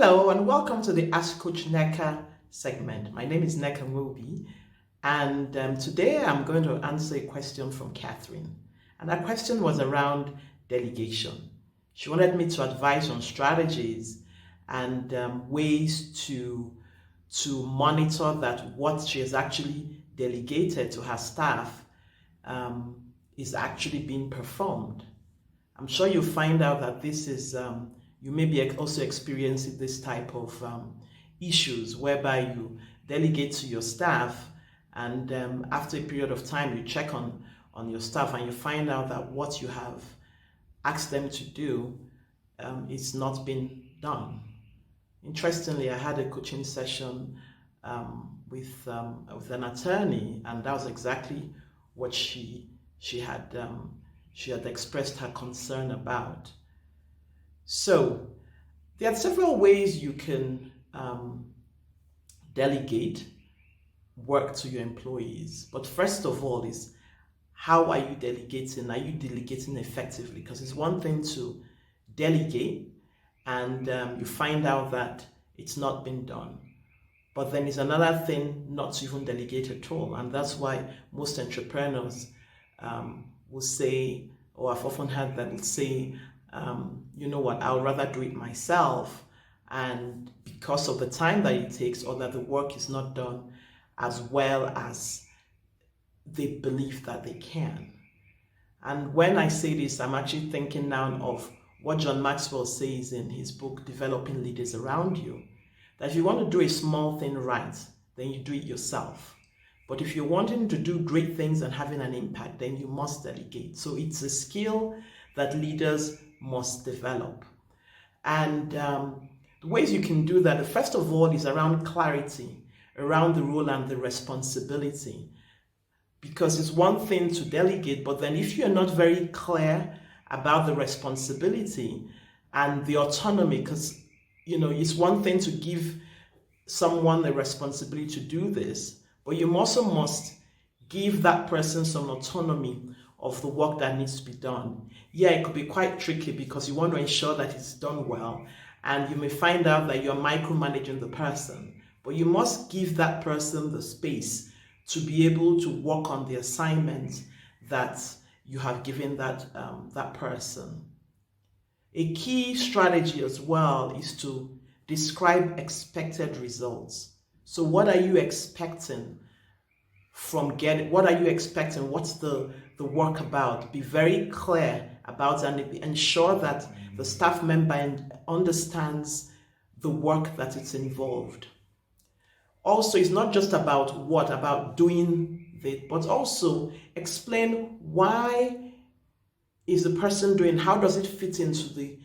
Hello and welcome to the AskCoachNneka segment. My name is Nneka, and today I'm going to answer a question from Catherine. And that question was around delegation. She wanted me to advise on strategies and ways to monitor that what she has actually delegated to her staff is actually being performed. I'm sure you'll find out that this is you may be also experiencing this type of issues whereby you delegate to your staff and after a period of time you check on your staff and you find out that what you have asked them to do is not being done. Interestingly, I had a coaching session with an attorney, and that was exactly what she had expressed her concern about. So there are several ways you can delegate work to your employees. But first of all is, how are you delegating? Are you delegating effectively? Because it's one thing to delegate and you find out that it's not been done. But then it's another thing not to even delegate at all. And that's why most entrepreneurs will say, or I've often heard them say, you know what, I would rather do it myself, and because of the time that it takes or that the work is not done as well as they believe that they can. And when I say this, I'm actually thinking now of what John Maxwell says in his book, Developing Leaders Around You, that if you want to do a small thing right, then you do it yourself. But if you're wanting to do great things and having an impact, then you must delegate. So it's a skill that leaders must develop. And the ways you can do that, first of all, is around clarity, around the role and the responsibility. Because it's one thing to delegate, but then if you're not very clear about the responsibility and the autonomy, because it's one thing to give someone the responsibility to do this, but you also must give that person some autonomy of the work that needs to be done. Yeah, it could be quite tricky because you want to ensure that it's done well, and you may find out that you're micromanaging the person, but you must give that person the space to be able to work on the assignment that you have given that person. A key strategy as well is to describe expected results. So what are you expecting from what are you expecting? What's the work about? Be very clear about and ensure that the staff member understands the work that it's involved. Also, it's not just about doing it, but also explain why is the person doing, how does it fit into the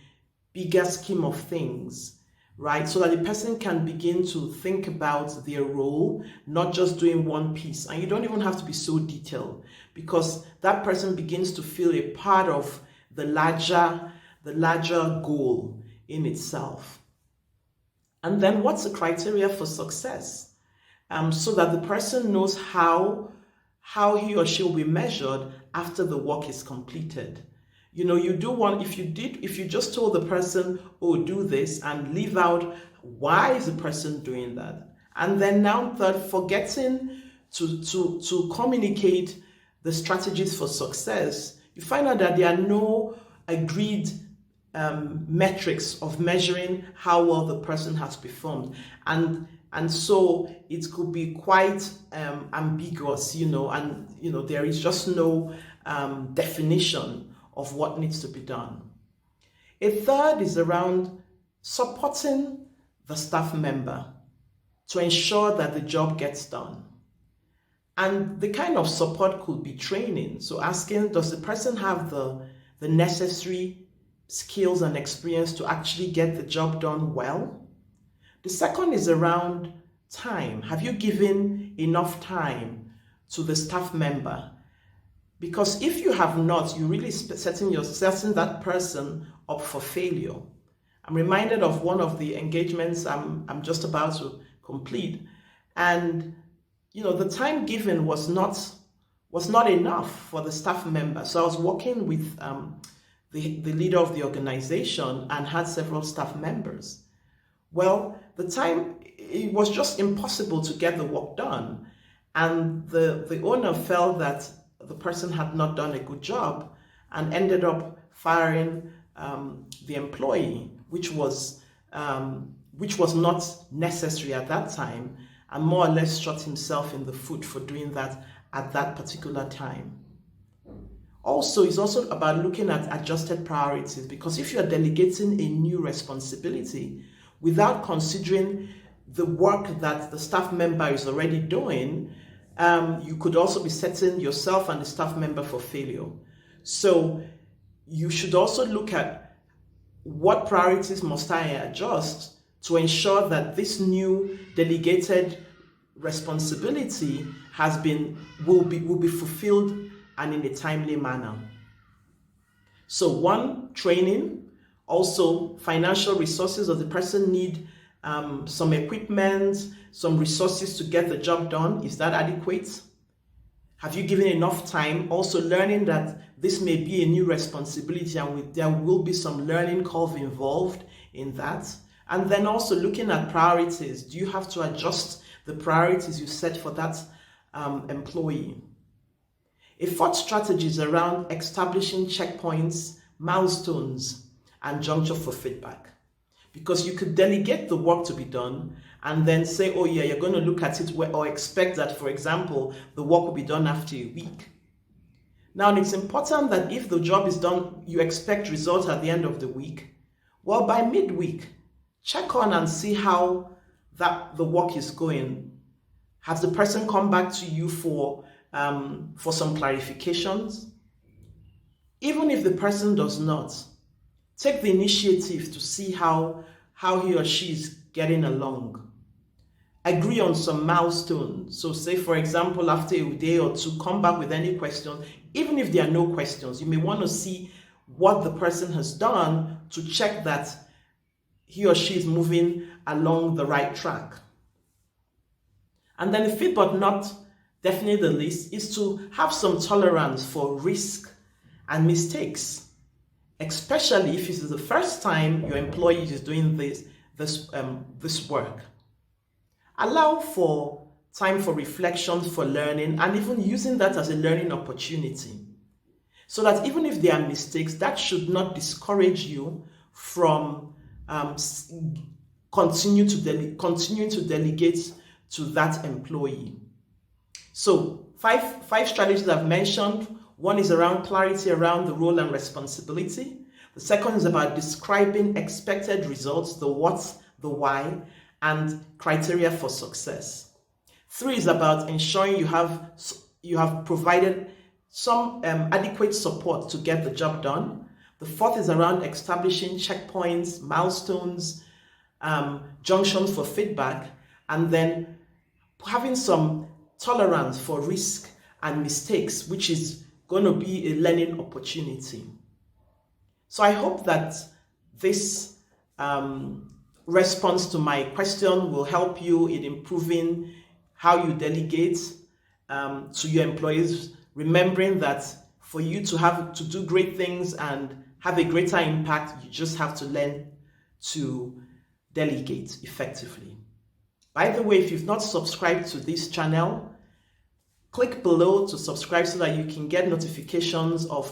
bigger scheme of things, right? So that the person can begin to think about their role, not just doing one piece. And you don't even have to be so detailed, because that person begins to feel a part of the larger goal in itself. And then what's the criteria for success? So that the person knows how he or she will be measured after the work is completed. If you just told the person, oh, do this, and leave out why is the person doing that, and then now third, forgetting to communicate the strategies for success, you find out that there are no agreed metrics of measuring how well the person has performed, and so it could be quite ambiguous, there is just no definition of what needs to be done. A third is around supporting the staff member to ensure that the job gets done. And the kind of support could be training. So asking, does the person have the necessary skills and experience to actually get the job done well? The second is around time. Have you given enough time to the staff member? Because if you have not, you're really setting that person up for failure. I'm reminded of one of the engagements I'm just about to complete, and the time given was not enough for the staff member. So I was working with the leader of the organization and had several staff members. Well, it was just impossible to get the work done. And the owner felt that the person had not done a good job and ended up firing the employee, which was not necessary at that time, and more or less shot himself in the foot for doing that at that particular time. Also, it's also about looking at adjusted priorities, because if you're delegating a new responsibility without considering the work that the staff member is already doing, you could also be setting yourself and the staff member for failure. So you should also look at what priorities must I adjust to ensure that this new delegated responsibility will be fulfilled and in a timely manner. So one, training. Also, financial resources. Does the person need some equipment, some resources to get the job done? Is that adequate? Have you given enough time? Also learning that this may be a new responsibility and there will be some learning curve involved in that. And then also looking at priorities. Do you have to adjust the priorities you set for that employee? A fourth strategy is around establishing checkpoints, milestones, and juncture for feedback. Because you could delegate the work to be done and then say, oh yeah, you're going to look at it or expect that, for example, the work will be done after a week. Now, it's important that if the job is done, you expect results at the end of the week. Well, by midweek, check on and see how the work is going. Has the person come back to you for some clarifications? Even if the person does not, take the initiative to see how he or she is getting along. Agree on some milestones. So say, for example, after a day or two, come back with any questions. Even if there are no questions, you may want to see what the person has done to check that he or she is moving along the right track. And then the fifth but not definitely the least is to have some tolerance for risk and mistakes, especially if it is the first time your employee is doing this work. Allow for time for reflection, for learning, and even using that as a learning opportunity. So that even if there are mistakes, that should not discourage you from continuing to delegate to that employee. So five strategies I've mentioned. One is around clarity around the role and responsibility. The second is about describing expected results, the what, the why, and criteria for success. 3 is about ensuring you have provided some adequate support to get the job done. The 4th is around establishing checkpoints, milestones, junctions for feedback, and then having some tolerance for risk and mistakes, which is going to be a learning opportunity. So I hope that this response to my question will help you in improving how you delegate to your employees, remembering that for you to do great things and have a greater impact, you just have to learn to delegate effectively. By the way, if you've not subscribed to this channel, click below to subscribe so that you can get notifications of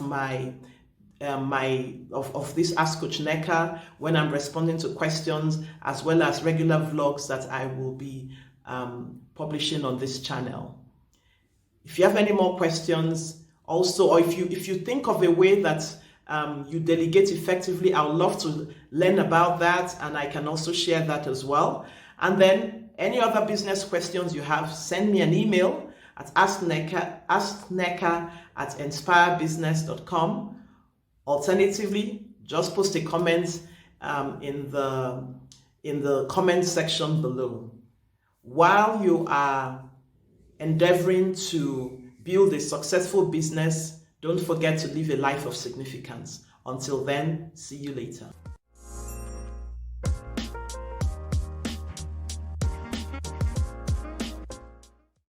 this Ask Coach Nneka when I'm responding to questions, as well as regular vlogs that I will be publishing on this channel. If you have any more questions, also, or if you think of a way that you delegate effectively, I would love to learn about that, and I can also share that as well. And then any other business questions you have, send me an email at askNneka@inspirebusiness.com. Alternatively, just post a comment in the comment section below. While you are endeavoring to build a successful business, don't forget to live a life of significance. Until then, see you later.